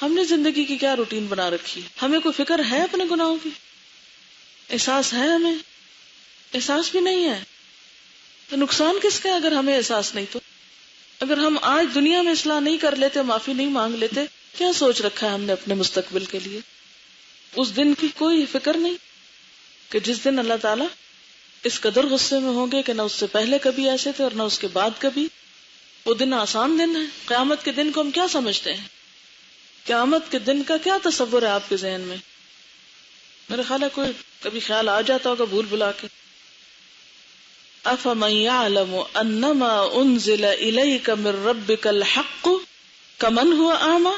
ہم نے زندگی کی کیا روٹین بنا رکھی ہے؟ ہمیں کوئی فکر ہے اپنے گناہوں کی؟ احساس ہے؟ ہمیں احساس بھی نہیں ہے تو نقصان کس کا ہے اگر ہمیں احساس نہیں تو؟ اگر ہم آج دنیا میں اصلاح نہیں کر لیتے، معافی نہیں مانگ لیتے، کیا سوچ رکھا ہے ہم نے اپنے مستقبل کے لیے؟ اس دن کی کوئی فکر نہیں کہ جس دن اللہ تعالیٰ اس قدر غصے میں ہوں گے کہ نہ اس سے پہلے کبھی ایسے تھے اور نہ اس کے بعد کبھی. وہ دن آسان دن ہے. قیامت کے دن کو ہم کیا سمجھتے ہیں؟ قیامت کے دن کا کیا تصور ہے آپ کے ذہن میں؟ میرا خیال ہے کوئی کبھی خیال آ جاتا ہوگا بھول بھلا کے. أَفَمَن يَعْلَمُ أَنَّمَا أُنزِلَ إِلَيْكَ مِن رَّبِّكَ الْحَقُّ كَمَنْ هُوَ أَعْمَى.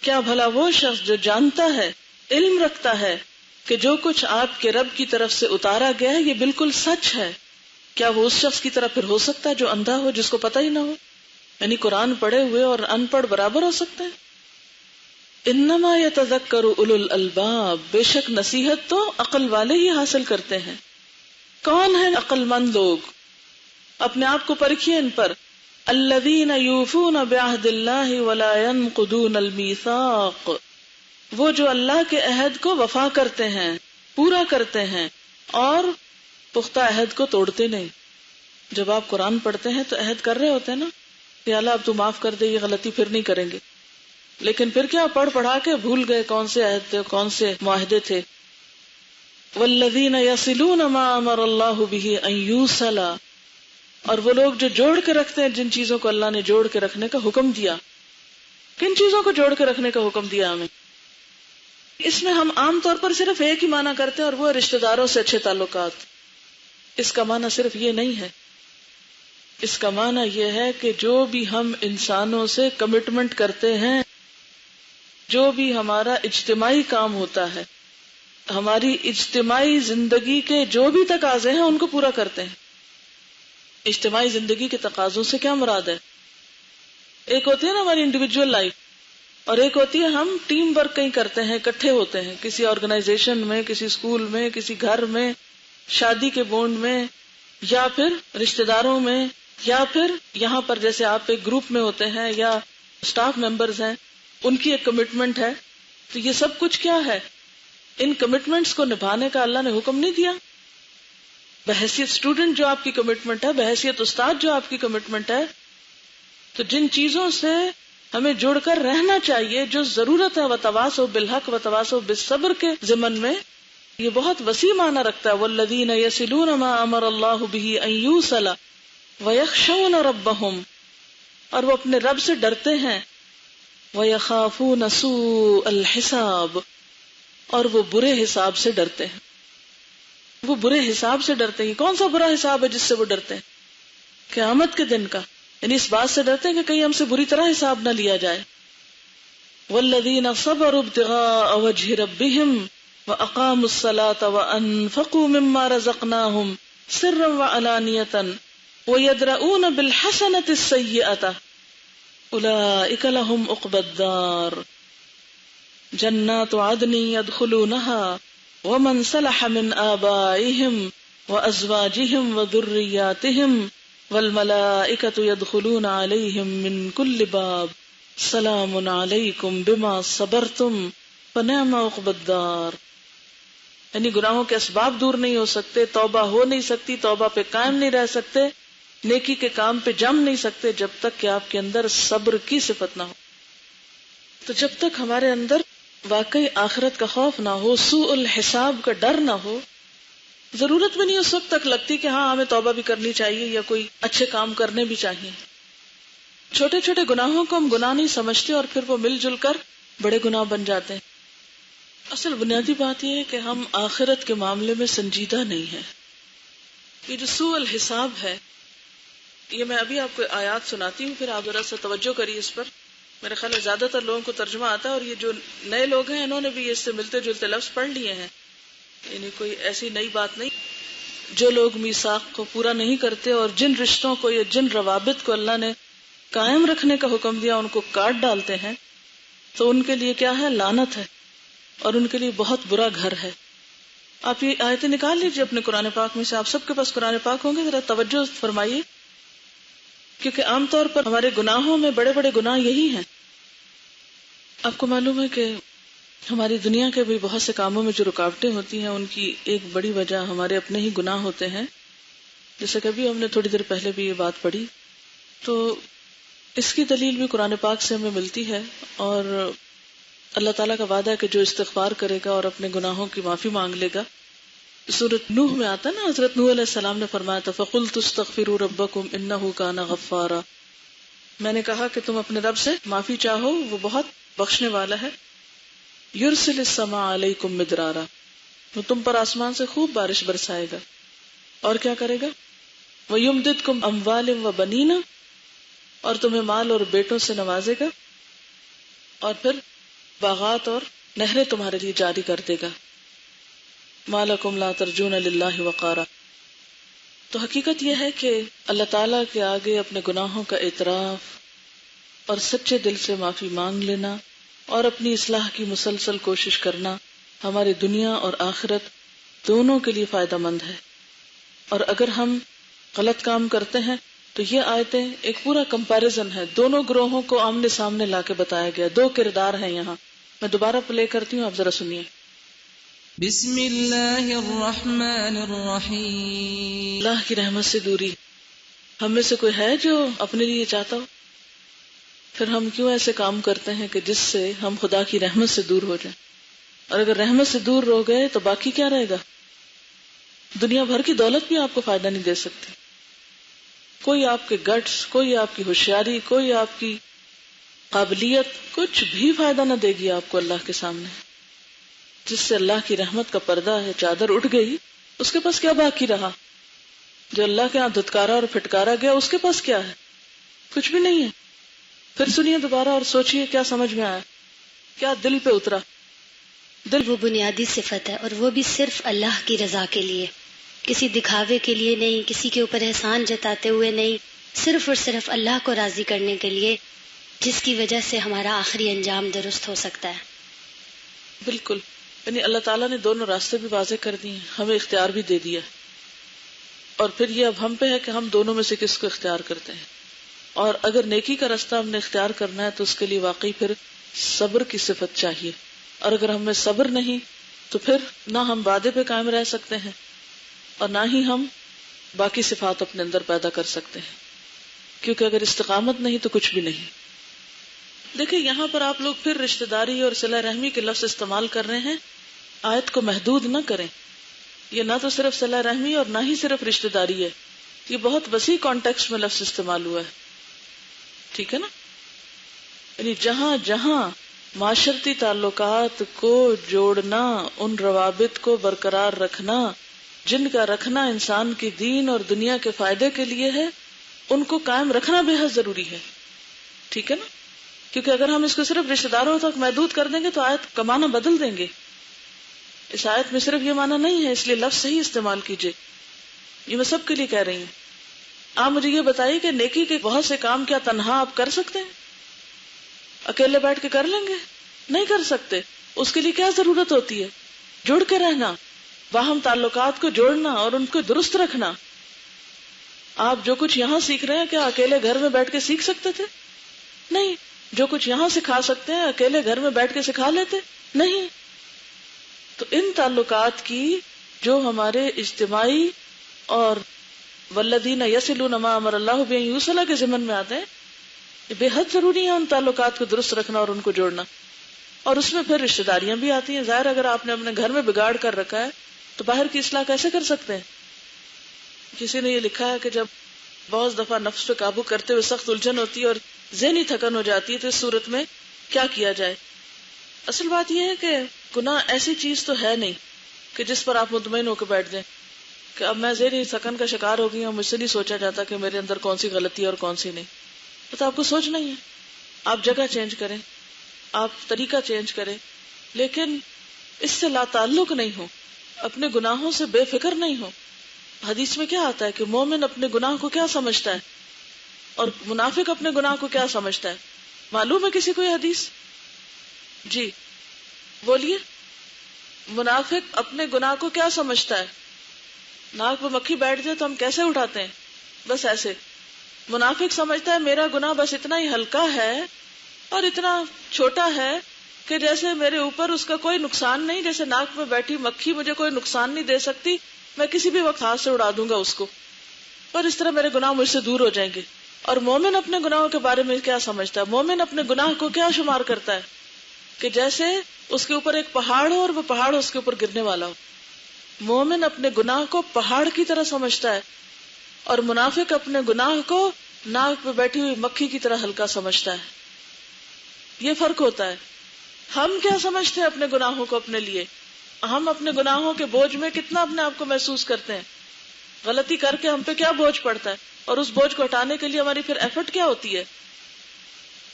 کیا بھلا وہ شخص جو جانتا ہے، علم رکھتا ہے کہ جو کچھ آپ کے رب کی طرف سے اتارا گیا ہے یہ بالکل سچ ہے، کیا وہ اس شخص کی طرح پھر ہو سکتا ہے جو اندھا ہو، جس کو پتہ ہی نہ ہو؟ یعنی قرآن پڑھے ہوئے اور ان پڑھ برابر ہو سکتے ہیں؟ انما یتذکر اولو الالباب، بے شک نصیحت تو عقل والے ہی حاصل کرتے ہیں. کون ہیں عقل مند لوگ؟ اپنے آپ کو پرکھیے ان پر. الذین یوفون بعہد اللہ ولا ینقضون المیثاق، وہ جو اللہ کے عہد کو وفا کرتے ہیں، پورا کرتے ہیں اور پختہ عہد کو توڑتے نہیں. جب آپ قرآن پڑھتے ہیں تو عہد کر رہے ہوتے ہیں نا کہ اللہ اب تو معاف کر دے، یہ غلطی پھر نہیں کریں گے. لیکن پھر کیا پڑھ پڑھا کے بھول گئے کون سے عہد تھے، کون سے معاہدے تھے. والذین یصلون ما امر اللہ بہ ان یوصل، اور وہ لوگ جو جوڑ کے رکھتے ہیں جن چیزوں کو اللہ نے جوڑ کے رکھنے کا حکم دیا. کن چیزوں کو جوڑ کے رکھنے کا حکم دیا ہمیں؟ اس میں ہم عام طور پر صرف ایک ہی معنی کرتے ہیں اور وہ رشتہ داروں سے اچھے تعلقات. اس کا معنی صرف یہ نہیں ہے. اس کا معنی یہ ہے کہ جو بھی ہم انسانوں سے کمٹمنٹ کرتے ہیں، جو بھی ہمارا اجتماعی کام ہوتا ہے، ہماری اجتماعی زندگی کے جو بھی تقاضے ہیں ان کو پورا کرتے ہیں. اجتماعی زندگی کے تقاضوں سے کیا مراد ہے؟ ایک ہوتی ہے نا ہماری انڈیویجول لائف، اور ایک ہوتی ہے ہم ٹیم ورک کہیں کرتے ہیں، اکٹھے ہوتے ہیں کسی آرگنائزیشن میں، کسی اسکول میں، کسی گھر میں، شادی کے بونڈ میں، یا پھر رشتہ داروں میں، یا پھر یہاں پر جیسے آپ ایک گروپ میں ہوتے ہیں یا اسٹاف ممبرز ہیں، ان کی ایک کمٹمنٹ ہے. تو یہ سب کچھ کیا ہے؟ ان کمٹمنٹس کو نبھانے کا اللہ نے حکم نہیں دیا؟ بحیثیت اسٹوڈنٹ جو آپ کی کمٹمنٹ ہے، بحیثیت استاد جو آپ کی کمٹمنٹ ہے. تو جن چیزوں سے ہمیں جڑ کر رہنا چاہیے، جو ضرورت ہے وتواصوا بالحق وتواصوا بالصبر کے ضمن میں، یہ بہت وسیع معنی رکھتا ہے. والذین یصلون ما امر اللہ بہ ان یوصل ویخشون ربہم، اور وہ اپنے رب سے ڈرتے ہیں. ویخافون سوء الحساب، اور وہ برے حساب سے ڈرتے ہیں. وہ برے حساب سے ڈرتے ہیں. کون سا برا حساب ہے جس سے وہ ڈرتے ہیں؟ قیامت کے دن کا. یعنی اس بات سے ڈرتے ہیں کہ کہیں ہم سے بری طرح حساب نہ لیا جائے. والذین صبروا ابتغاء وجہ ربہم واقاموا الصلاة وانفقوا مما رزقناہم سرا وعلانیۃ ویدرؤون بالحسنۃ السیئۃ اولئک لہم عقبی الدار جنات عدن يدخلونها ومن صلح من آبائهم وأزواجهم وذرياتهم والملائكة يدخلون عليهم من كل باب سلام عليكم بما صبرتم فنعم عقبی الدار. یعنی گناہوں کے اسباب دور نہیں ہو سکتے، توبہ ہو نہیں سکتی، توبہ پہ قائم نہیں رہ سکتے، نیکی کے کام پہ جم نہیں سکتے جب تک کہ آپ کے اندر صبر کی صفت نہ ہو. تو جب تک ہمارے اندر واقعی آخرت کا خوف نہ ہو، سوء الحساب کا ڈر نہ ہو، ضرورت بھی نہیں اس وقت تک لگتی کہ ہاں ہمیں توبہ بھی کرنی چاہیے یا کوئی اچھے کام کرنے بھی چاہیے. چھوٹے چھوٹے گناہوں کو ہم گناہ نہیں سمجھتے اور پھر وہ مل جل کر بڑے گناہ بن جاتے ہیں. اصل بنیادی بات یہ ہے کہ ہم آخرت کے معاملے میں سنجیدہ نہیں ہیں. یہ جو سوء الحساب ہے، یہ میں ابھی آپ کو آیات سناتی ہوں، پھر آپ ذرا سا توجہ کریے اس پر. میرے خیال ہے زیادہ تر لوگوں کو ترجمہ آتا ہے، اور یہ جو نئے لوگ ہیں انہوں نے بھی اس سے ملتے جلتے لفظ پڑھ لیے ہیں، یعنی کوئی ایسی نئی بات نہیں. جو لوگ میثاق کو پورا نہیں کرتے اور جن رشتوں کو یا جن روابط کو اللہ نے قائم رکھنے کا حکم دیا ان کو کاٹ ڈالتے ہیں، تو ان کے لیے کیا ہے؟ لعنت ہے، اور ان کے لیے بہت برا گھر ہے. آپ یہ آیتیں نکال لیجیے اپنے قرآن پاک میں سے. آپ سب کے پاس قرآن پاک ہوں گے، ذرا توجہ فرمائیے، کیونکہ عام طور پر ہمارے گناہوں میں بڑے بڑے گناہ یہی ہیں. آپ کو معلوم ہے کہ ہماری دنیا کے بھی بہت سے کاموں میں جو رکاوٹیں ہوتی ہیں ان کی ایک بڑی وجہ ہمارے اپنے ہی گناہ ہوتے ہیں. جیسے کہ ابھی ہم نے تھوڑی دیر پہلے بھی یہ بات پڑھی. تو اس کی دلیل بھی قرآن پاک سے ہمیں ملتی ہے، اور اللہ تعالیٰ کا وعدہ ہے کہ جو استغفار کرے گا اور اپنے گناہوں کی معافی مانگ لے گا. سورۃ نوح میں آتا ہے نا، حضرت نوح علیہ السلام نے فرمایا تھا فَقُلْتُ اسْتَغْفِرُوا رَبَّكُمْ إِنَّهُ كَانَ غَفَّارًا. میں نے کہا کہ تم اپنے رب سے معافی چاہو، وہ بہت بخشنے والا ہے. يُرْسِلِ السَّمَاءَ عَلَيْكُمْ مِدْرَارًا، وہ تم پر آسمان سے خوب بارش برسائے گا. اور کیا کرے گا؟ وَيُمْدِدْكُمْ أَمْوَالٍ وَبَنِينَ، اور تمہیں مال اور بیٹوں سے نوازے گا، اور پھر باغات اور نہریں تمہارے لیے جاری کر دے گا. مَا لَكُمْ لَا تَرْجُونَ لِلَّهِ وَقَارًا. تو حقیقت یہ ہے کہ اللہ تعالیٰ کے آگے اپنے گناہوں کا اعتراف اور سچے دل سے معافی مانگ لینا اور اپنی اصلاح کی مسلسل کوشش کرنا ہماری دنیا اور آخرت دونوں کے لیے فائدہ مند ہے. اور اگر ہم غلط کام کرتے ہیں تو یہ آیتیں ایک پورا کمپیریزن ہے، دونوں گروہوں کو آمنے سامنے لا کے بتایا گیا. دو کردار ہیں یہاں. میں دوبارہ پلے کرتی ہوں، آپ ذرا سنیے. بسم اللہ الرحمن الرحیم. اللہ کی رحمت سے دوری. ہم میں سے کوئی ہے جو اپنے لیے چاہتا ہو؟ پھر ہم کیوں ایسے کام کرتے ہیں کہ جس سے ہم خدا کی رحمت سے دور ہو جائیں؟ اور اگر رحمت سے دور ہو گئے تو باقی کیا رہے گا؟ دنیا بھر کی دولت بھی آپ کو فائدہ نہیں دے سکتی. کوئی آپ کے گٹس، کوئی آپ کی ہوشیاری، کوئی آپ کی قابلیت کچھ بھی فائدہ نہ دے گی آپ کو اللہ کے سامنے. جس سے اللہ کی رحمت کا پردہ ہے، چادر اٹھ گئی، اس کے پاس کیا باقی رہا؟ جو اللہ کے ہاں دھتکارا اور پھٹکارا گیا، اس کے پاس کیا ہے؟ کچھ بھی نہیں ہے. پھر سنیے دوبارہ اور سوچئے کیا سمجھ میں آیا، کیا دل پہ اترا. دل وہ بنیادی صفت ہے، اور وہ بھی صرف اللہ کی رضا کے لیے، کسی دکھاوے کے لیے نہیں، کسی کے اوپر احسان جتاتے ہوئے نہیں، صرف اور صرف اللہ کو راضی کرنے کے لیے، جس کی وجہ سے ہمارا آخری انجام درست ہو سکتا ہے. بالکل. یعنی اللہ تعالیٰ نے دونوں راستے بھی واضح کر دیے، ہمیں اختیار بھی دے دیا، اور پھر یہ اب ہم پہ ہے کہ ہم دونوں میں سے کس کو اختیار کرتے ہیں. اور اگر نیکی کا راستہ ہم نے اختیار کرنا ہے تو اس کے لیے واقعی پھر صبر کی صفت چاہیے. اور اگر ہم میں صبر نہیں تو پھر نہ ہم وعدے پہ قائم رہ سکتے ہیں اور نہ ہی ہم باقی صفات اپنے اندر پیدا کر سکتے ہیں، کیونکہ اگر استقامت نہیں تو کچھ بھی نہیں. دیکھیں یہاں پر آپ لوگ پھر رشتہ داری اور صلہ رحمی کے لفظ استعمال کر رہے ہیں. آیت کو محدود نہ کریں. یہ نہ تو صرف صلہ رحمی اور نہ ہی صرف رشتہ داری ہے، یہ بہت وسیع کانٹیکسٹ میں لفظ استعمال ہوا ہے. ٹھیک ہے نا؟ یعنی جہاں جہاں معاشرتی تعلقات کو جوڑنا، ان روابط کو برقرار رکھنا جن کا رکھنا انسان کی دین اور دنیا کے فائدے کے لیے ہے، ان کو قائم رکھنا بے حد ضروری ہے. ٹھیک ہے نا؟ کیونکہ اگر ہم اس کو صرف رشتہ داروں تک محدود کر دیں گے تو آیت کا معنی بدل دیں گے. اس آیت میں صرف یہ معنی نہیں ہے، اس لیے لفظ صحیح استعمال کیجئے. یہ میں سب کے لیے کہہ رہی ہوں. آپ مجھے یہ بتائیے کہ نیکی کے بہت سے کام کیا تنہا آپ کر سکتے ہیں؟ اکیلے بیٹھ کے کر لیں گے؟ نہیں کر سکتے. اس کے لیے کیا ضرورت ہوتی ہے؟ جڑ کے رہنا، باہم تعلقات کو جوڑنا اور ان کو درست رکھنا. آپ جو کچھ یہاں سیکھ رہے ہیں کیا اکیلے گھر میں بیٹھ کے سیکھ سکتے تھے؟ نہیں. جو کچھ یہاں سکھا سکتے ہیں اکیلے گھر میں بیٹھ کے سکھا لیتے؟ نہیں. تو ان تعلقات کی جو ہمارے اجتماعی اور والذین یصلون ما امر اللہ بہ ان یوصل کے ضمن میں آتے ہیں، یہ بے حد ضروری ہے ان تعلقات کو درست رکھنا اور ان کو جوڑنا. اور اس میں پھر رشتہ داریاں بھی آتی ہیں. ظاہر اگر آپ نے اپنے گھر میں بگاڑ کر رکھا ہے تو باہر کی اصلاح کیسے کر سکتے ہیں؟ کسی نے یہ لکھا ہے کہ جب بہت دفعہ نفس پہ قابو کرتے ہوئے سخت الجھن ہوتی ہے اور ذہنی تھکن ہو جاتی ہے تو اس صورت میں کیا کیا جائے؟ اصل بات یہ ہے کہ گناہ ایسی چیز تو ہے نہیں کہ جس پر آپ مطمئن ہو کے بیٹھ جائیں کہ اب میں ذہنی تھکن کا شکار ہو گئی ہوں، مجھ سے نہیں سوچا جاتا کہ میرے اندر کون سی غلطی ہے اور کون سی نہیں. تو آپ کو سوچنا ہی ہے. آپ جگہ چینج کریں، آپ طریقہ چینج کریں، لیکن اس سے لا تعلق نہیں ہو، اپنے گناہوں سے بے فکر نہیں ہو. حدیث میں کیا آتا ہے کہ مومن اپنے گناہ کو کیا سمجھتا ہے اور منافق اپنے گناہ کو کیا سمجھتا ہے؟ معلوم ہے کسی کو یہ حدیث؟ جی بولیے. منافق اپنے گناہ کو کیا سمجھتا ہے؟ ناک پہ مکھی بیٹھ جائے تو ہم کیسے اٹھاتے ہیں؟ بس ایسے. منافق سمجھتا ہے میرا گناہ بس اتنا ہی ہلکا ہے اور اتنا چھوٹا ہے کہ جیسے میرے اوپر اس کا کوئی نقصان نہیں، جیسے ناک میں بیٹھی مکھی مجھے کوئی نقصان نہیں دے سکتی، میں کسی بھی وقت ہاتھ سے اڑا دوں گا اس کو، اور اس طرح میرے گناہ مجھ سے دور ہو جائیں گے. اور مومن اپنے گناہوں کے بارے میں کیا سمجھتا ہے؟ مومن اپنے گناہ کو کیا شمار کرتا ہے کہ جیسے اس کے اوپر ایک پہاڑ ہو اور وہ پہاڑ اس کے اوپر گرنے والا ہو. مومن اپنے گناہ کو پہاڑ کی طرح سمجھتا ہے، اور منافق اپنے گناہ کو ناک پہ بیٹھی ہوئی مکھی کی طرح ہلکا سمجھتا ہے. یہ فرق ہوتا ہے. ہم کیا سمجھتے ہیں اپنے گناہوں کو اپنے لیے؟ ہم اپنے گناہوں کے بوجھ میں کتنا اپنے آپ کو محسوس کرتے ہیں؟ غلطی کر کے ہم پہ کیا بوجھ پڑتا ہے، اور اس بوجھ کو ہٹانے کے لیے ہماری پھر ایفرٹ کیا ہوتی ہے،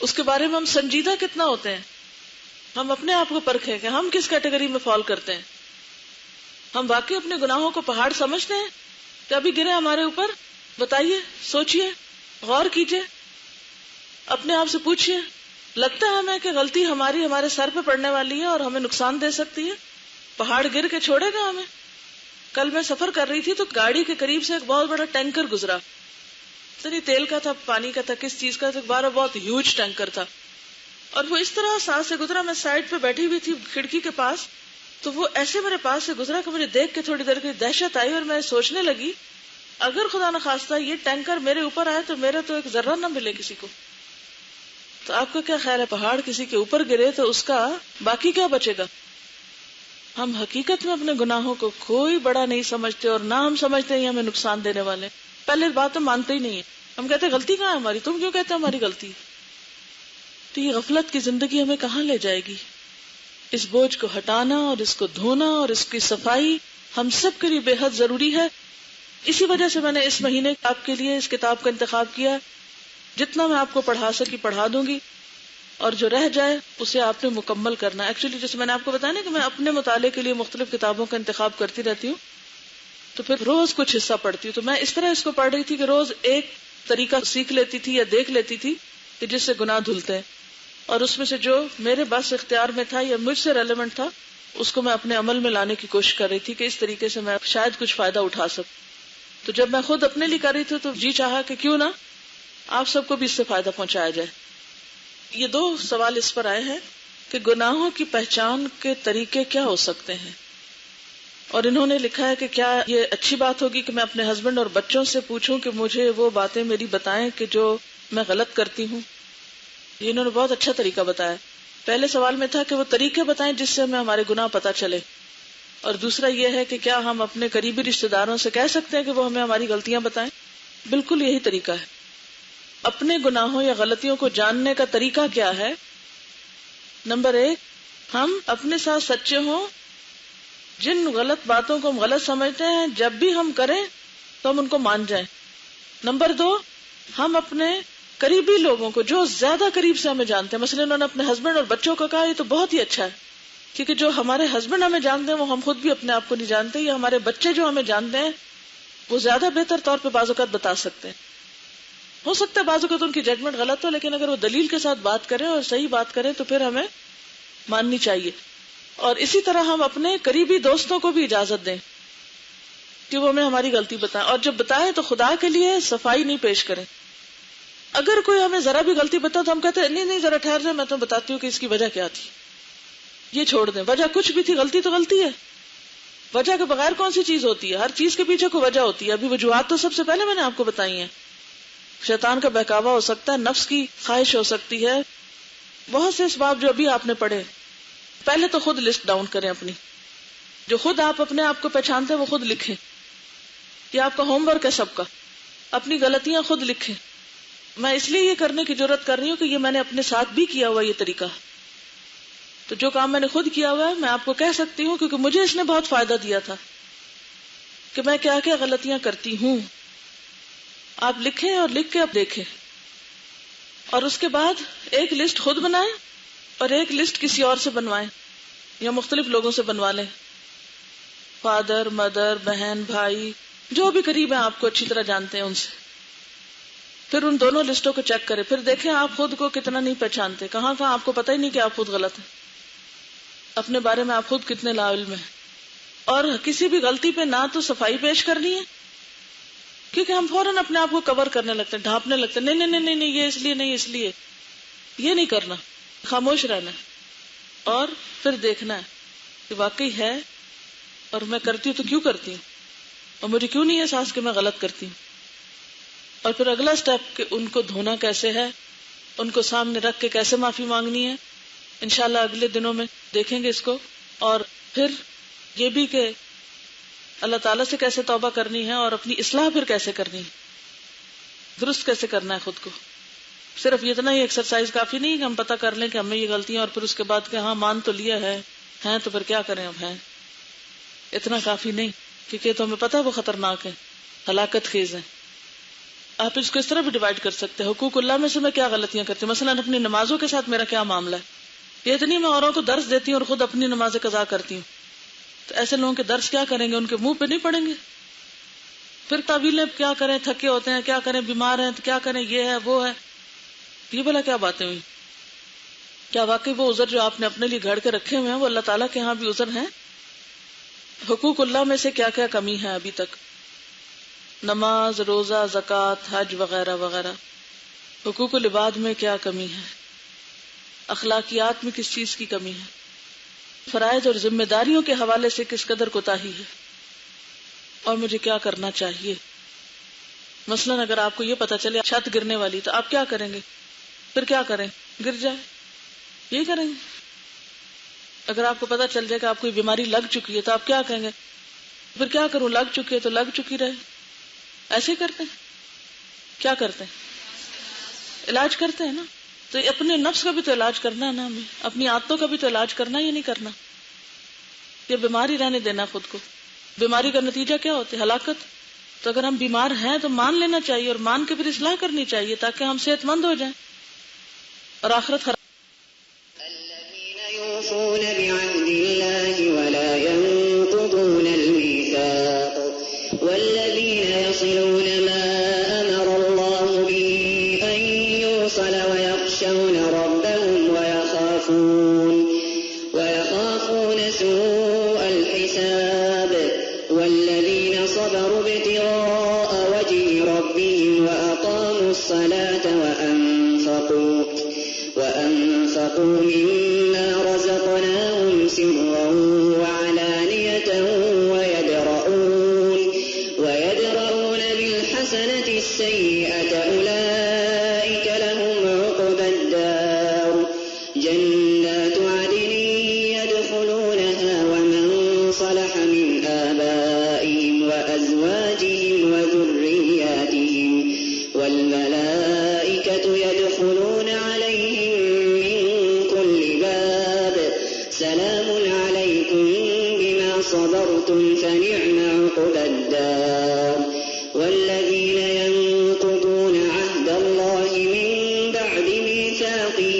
اس کے بارے میں ہم سنجیدہ کتنا ہوتے ہیں. ہم اپنے آپ کو پرکھیں کہ ہم کس کیٹیگری میں فال کرتے ہیں. ہم واقعی اپنے گناہوں کو پہاڑ سمجھتے ہیں کہ ابھی گرے ہمارے اوپر؟ بتائیے، سوچئے، غور کیجئے، اپنے آپ سے پوچھئے. لگتا ہے ہمیں کہ غلطی ہمارے سر پہ پڑنے والی ہے اور ہمیں نقصان دے سکتی ہے؟ پہاڑ گر کے چھوڑے گا ہمیں؟ کل میں سفر کر رہی تھی تو گاڑی کے قریب سے ایک بہت بڑا ٹینکر گزرا. تیل کا تھا، پانی کا تھا، کس چیز کا تھا، بہت ہیوج ٹینکر تھا. اور وہ اس طرح ساتھ سے گزرا، میں سائڈ پہ بیٹھی ہوئی تھی کھڑکی کے پاس، تو وہ ایسے میرے پاس سے گزرا کہ مجھے دیکھ کے تھوڑی دیر کی دہشت آئی، اور میں سوچنے لگی اگر خدا نخواستہ یہ ٹینکر میرے اوپر آئے تو میرا تو ایک ذرہ نہ ملے کسی کو. تو آپ کا کیا خیال ہے، پہاڑ کسی کے اوپر گرے تو اس کا باقی کیا بچے گا؟ ہم حقیقت میں اپنے گناہوں کو کوئی بڑا نہیں سمجھتے، اور نہ ہم سمجھتے ہیں ہمیں نقصان دینے والے. پہلے بات ہم مانتے ہی نہیں ہیں، ہم کہتے ہیں غلطی کہاں ہے ہماری، تم کیوں کہتے ہیں ہماری غلطی؟ تو یہ غفلت کی زندگی ہمیں کہاں لے جائے گی؟ اس بوجھ کو ہٹانا اور اس کو دھونا اور اس کی صفائی ہم سب کے لیے بے حد ضروری ہے. اسی وجہ سے میں نے اس مہینے آپ کے لیے اس کتاب کا انتخاب کیا. جتنا میں آپ کو پڑھا سکی پڑھا دوں گی، اور جو رہ جائے اسے آپ نے مکمل کرنا. ایکچولی جیسے میں نے آپ کو بتایا نا کہ میں اپنے مطالعے کے لیے مختلف کتابوں کا انتخاب کرتی رہتی ہوں، تو پھر روز کچھ حصہ پڑھتی ہوں. تو میں اس طرح اس کو پڑھ رہی تھی کہ روز ایک طریقہ سیکھ لیتی تھی یا دیکھ لیتی تھی کہ جس سے گناہ دھلتے ہیں، اور اس میں سے جو میرے بس اختیار میں تھا یا مجھ سے ریلیونٹ تھا اس کو میں اپنے عمل میں لانے کی کوشش کر رہی تھی کہ اس طریقے سے میں شاید کچھ فائدہ اٹھا سکوں. تو جب میں خود اپنے لیے کر رہی تھی تو جی چاہا کہ کیوں نہ آپ سب کو بھی اس سے فائدہ پہنچایا جائے. یہ 2 سوال اس پر آئے ہیں کہ گناہوں کی پہچان کے طریقے کیا ہو سکتے ہیں، اور انہوں نے لکھا ہے کہ کیا یہ اچھی بات ہوگی کہ میں اپنے ہسبینڈ اور بچوں سے پوچھوں کہ مجھے وہ باتیں میری بتائیں کہ جو میں غلط کرتی ہوں. یہ انہوں نے بہت اچھا طریقہ بتایا. پہلے سوال میں تھا کہ وہ طریقے بتائیں جس سے ہمیں ہمارے گناہ پتہ چلے، اور دوسرا یہ ہے کہ کیا ہم اپنے قریبی رشتہ داروں سے کہہ سکتے ہیں کہ وہ ہمیں ہماری غلطیاں بتائیں. بالکل یہی طریقہ ہے. اپنے گناہوں یا غلطیوں کو جاننے کا طریقہ کیا ہے؟ نمبر 1، ہم اپنے ساتھ سچے ہوں. جن غلط باتوں کو ہم غلط سمجھتے ہیں جب بھی ہم کریں تو ہم ان کو مان جائیں. نمبر 2، ہم اپنے قریبی لوگوں کو جو زیادہ قریب سے ہمیں جانتے ہیں، مثلا انہوں نے اپنے ہسبینڈ اور بچوں کو کہا، یہ تو بہت ہی اچھا ہے، کیونکہ جو ہمارے ہسبینڈ ہمیں جانتے ہیں وہ ہم خود بھی اپنے آپ کو نہیں جانتے، یا ہمارے بچے جو ہمیں جانتے ہیں وہ زیادہ بہتر طور پہ بعض اوقات بتا سکتے ہیں. ہو سکتا ہے بعض اوقات ان کی ججمنٹ غلط ہو، لیکن اگر وہ دلیل کے ساتھ بات کریں اور صحیح بات کریں تو پھر ہمیں ماننی چاہیے. اور اسی طرح ہم اپنے قریبی دوستوں کو بھی اجازت دیں کہ وہ ہمیں ہماری غلطی بتائیں، اور جب بتائیں تو خدا کے لیے صفائی نہیں پیش کریں. اگر کوئی ہمیں ذرا بھی غلطی بتا تو ہم کہتے ہیں نہیں ذرا ٹھہر جائے، میں تمہیں بتاتی ہوں کہ اس کی وجہ کیا تھی. یہ چھوڑ دیں، وجہ کچھ بھی تھی، غلطی تو غلطی ہے. وجہ کے بغیر کون سی چیز ہوتی ہے؟ ہر چیز کے پیچھے کوئی وجہ ہوتی ہے. ابھی وجوہات تو سب سے پہلے میں نے آپ کو بتائی ہیں. شیطان کا بہکاوا ہو سکتا ہے، نفس کی خواہش ہو سکتی ہے، بہت سے اسباب جو ابھی آپ نے پڑھے. پہلے تو خود لسٹ ڈاؤن کریں اپنی، جو خود آپ اپنے آپ کو پہچانتے ہیں وہ خود لکھیں. یہ آپ کا ہوم ورک ہے سب کا. اپنی غلطیاں خود لکھیں. میں اس لیے یہ کرنے کی جرات کر رہی ہوں کہ یہ میں نے اپنے ساتھ بھی کیا ہوا یہ طریقہ. تو جو کام میں نے خود کیا ہوا ہے میں آپ کو کہہ سکتی ہوں، کیونکہ مجھے اس نے بہت فائدہ دیا تھا کہ میں کیا کیا غلطیاں کرتی ہوں. آپ لکھیں اور لکھ کے اب دیکھیں، اور اس کے بعد ایک لسٹ خود بنائیں اور ایک لسٹ کسی اور سے بنوائیں یا مختلف لوگوں سے بنوا لیں، فادر، مدر، بہن، بھائی، جو بھی قریب ہیں آپ کو اچھی طرح جانتے ہیں ان سے. پھر ان دونوں لسٹوں کو چیک کریں، پھر دیکھیں آپ خود کو کتنا نہیں پہچانتے، کہاں کہاں آپ کو پتہ ہی نہیں کہ آپ خود غلط ہیں، اپنے بارے میں آپ خود کتنے لاعلم ہیں. اور کسی بھی غلطی پہ نہ تو صفائی پیش کرنی ہے، کیونکہ ہم فوراً اپنے آپ کو کور کرنے لگتے ہیں، ڈھانپنے لگتے ہیں، نہیں نہیں نہیں نہیں یہ اس لیے نہیں، اس لیے یہ نہیں کرنا، خاموش رہنا. اور پھر دیکھنا ہے کہ واقعی ہے اور میں کرتی ہوں تو کیوں کرتی ہوں، اور مجھے کیوں نہیں احساس کہ میں غلط کرتی ہوں. اور پھر اگلا سٹیپ کہ ان کو دھونا کیسے ہے، ان کو سامنے رکھ کے کیسے معافی مانگنی ہے. انشاءاللہ اگلے دنوں میں دیکھیں گے اس کو. اور پھر یہ بھی کہ اللہ تعالیٰ سے کیسے توبہ کرنی ہے اور اپنی اصلاح پھر کیسے کرنی ہے، درست کیسے کرنا ہے خود کو. صرف اتنا ہی ایکسرسائز کافی نہیں کہ ہم پتہ کر لیں کہ ہمیں یہ غلطیاں، اور پھر اس کے بعد کہ ہاں مان تو لیا ہے ہیں تو پھر کیا کریں، اب ہیں اتنا کافی نہیں، کیونکہ تو ہمیں پتہ ہے وہ خطرناک ہے، ہلاکت خیز ہیں. آپ اس کو اس طرح بھی ڈیوائڈ کر سکتے ہیں، حقوق اللہ میں سے میں کیا غلطیاں کرتی ہوں. مثلا اپنی نمازوں کے ساتھ میرا کیا معاملہ ہے. یہ اتنی میں اوروں کو درس دیتی ہوں اور خود اپنی نمازیں قضا کرتی ہوں، تو ایسے لوگوں کے درس کیا کریں گے، ان کے منہ پہ نہیں پڑیں گے. پھر تعویلیں کیا کریں، تھکے ہوتے ہیں کیا کریں، بیمار ہیں تو کیا کریں، یہ ہے وہ ہے. یہ بھلا کیا باتیں ہوئی؟ کیا واقعی وہ عذر جو آپ نے اپنے لیے گھڑ کے رکھے ہوئے ہیں وہ اللہ تعالیٰ کے ہاں بھی عذر ہیں؟ حقوق اللہ میں سے کیا کیا کمی ہے ابھی تک؟ نماز، روزہ، زکوٰۃ، حج وغیرہ وغیرہ. حقوق العباد میں کیا کمی ہے؟ اخلاقیات میں کس چیز کی کمی ہے؟ فرائض اور ذمہ داریوں کے حوالے سے کس قدر کوتاہی ہے، اور مجھے کیا کرنا چاہیے. مثلا اگر آپ کو یہ پتا چلے چھت گرنے والی تو آپ کیا کریں گے؟ پھر کیا کریں؟ گر جائے یہ کریں گے. اگر آپ کو پتا چل جائے کہ آپ کو یہ بیماری لگ چکی ہے تو آپ کیا کہیں گے؟ پھر کیا کروں، لگ چکی ہے تو لگ چکی رہے. ایسے کرتے ہیں. کیا کرتے ہیں؟ علاج کرتے ہیں نا. تو اپنے نفس کا بھی تو علاج کرنا ہے نا، ہمیں اپنی عادتوں کا بھی تو علاج کرنا ہے یا نہیں کرنا. یہ بیماری رہنے دینا خود کو. بیماری کا نتیجہ کیا ہوتا ہے؟ ہلاکت. تو اگر ہم بیمار ہیں تو مان لینا چاہیے اور مان کے پھر اصلاح کرنی چاہیے تاکہ ہم صحت مند ہو جائیں اور آخرت خراب. الذين يوفون بعهد الله ولا ينقضون الميثاق والذين يصلون ما أمر الله به أن يوصل ويخشون ربهم ويخافون سوء الحساب والذين صبروا ابتغاء وجه ربهم وأقاموا الصلاة وأنفقوا مما رزقناهم سرا وعلانية ويدرؤون بالحسنة السيئة أولئك لهم عقبى الدار جنات عدن يدخلونها ومن صلح من آبائهم وأزواجهم وذرياتهم والملائكة يدخلون عليهم من كل باب سلام عليكم بما صبرتم فنعم عقبى الدار والذين ينقضون عهد الله من بعد ميثاقه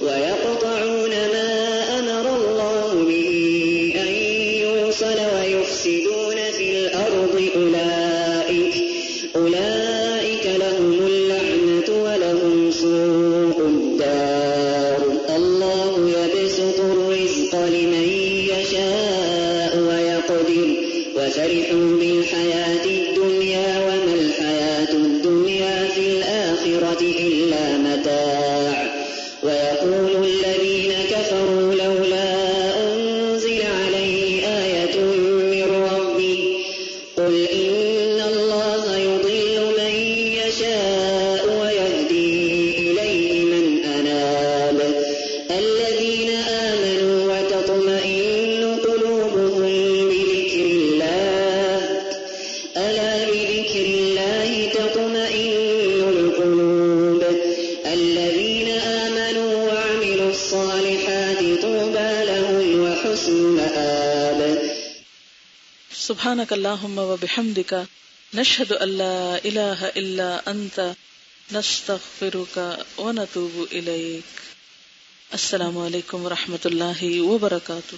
ويقطعون ما أمر الله به أن يوصل ويفسدون في الأرض أولئك لهم اللعنة ولهم سوء الدار الله يبسط الرزق لمن يشاء ويقدر وفرحوا بالحياة الدنيا وما الحياة الدنيا في الآخرة إلا متاع ويقول الذين كفروا لولا أنزل عليه آية من ربه قل إن الله يضل من يشاء ويهدي إليه من أناب الذين آمنوا وتطمئن قلوبهم بذكر الله ألا بذكر الله تطمئن القلوب الذين آمنوا وعملوا الصالحات طوبى لهم وحسن مآب. سبحانك اللهم وبحمدك نشهد أن لا إله إلا أنت نستغفرك ونتوب إليك. السلام علیکم ورحمۃ اللہ وبرکاتہ.